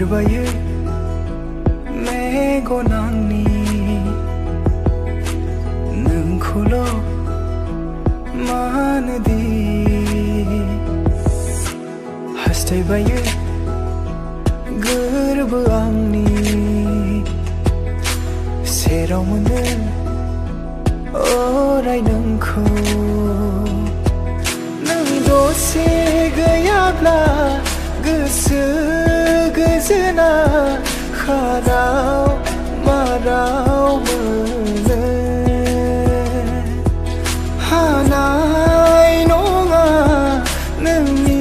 नागिरबायो मेगन आंनि नोंखौल' मानोदि हास्थायबायो गोरबो आंनि सेराव मोनो अराय नोंखौ नों दसे गैयाब्ला गोसो गोजोना खाराव माराव मोनो हानाय नङा नोंनि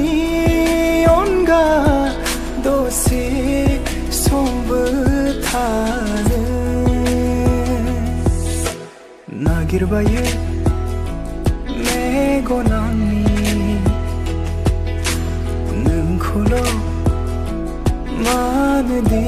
अनगा दसे समबो थानो नागिरबायो मेगन आंनि नोंखौल' मानोदि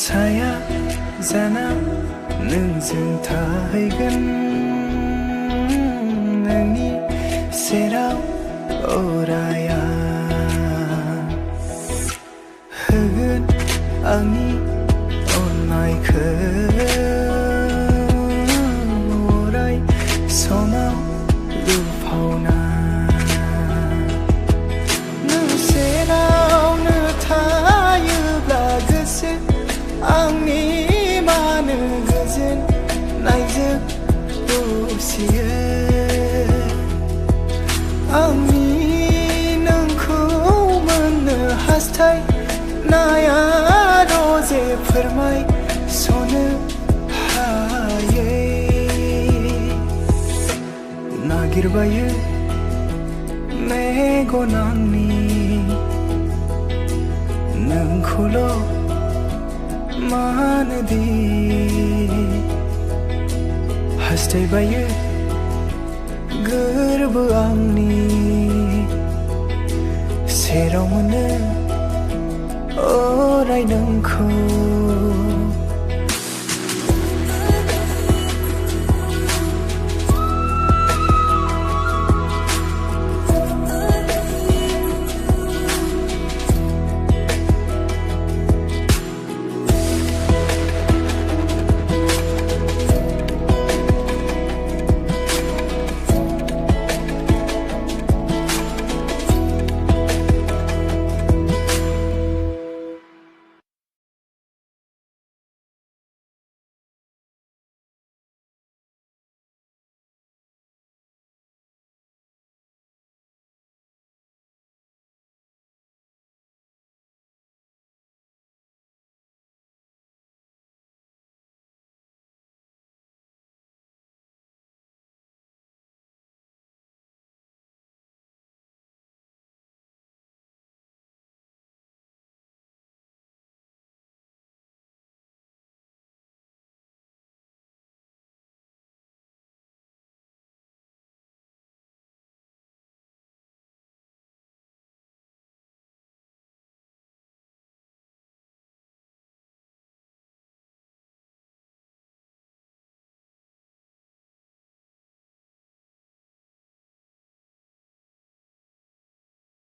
साया जाना नोंजों थाहैगोन नोंनि सेराव अराया होगोन आंनि अननायखौ अराय समाव लुफावना नों सेरावनो थायोब्ला गोसो आंनि मानो गोजोन नायजों दसेयो आंनि नोंखौ मोननो हास्थायनाया रजे फोरमायस'नो हायै नागिरबायो मेगन आंनि नोंखौल' मानोदि हास्थायबायो गोरबो आंनि सेराव मोनो अराय नोंखौ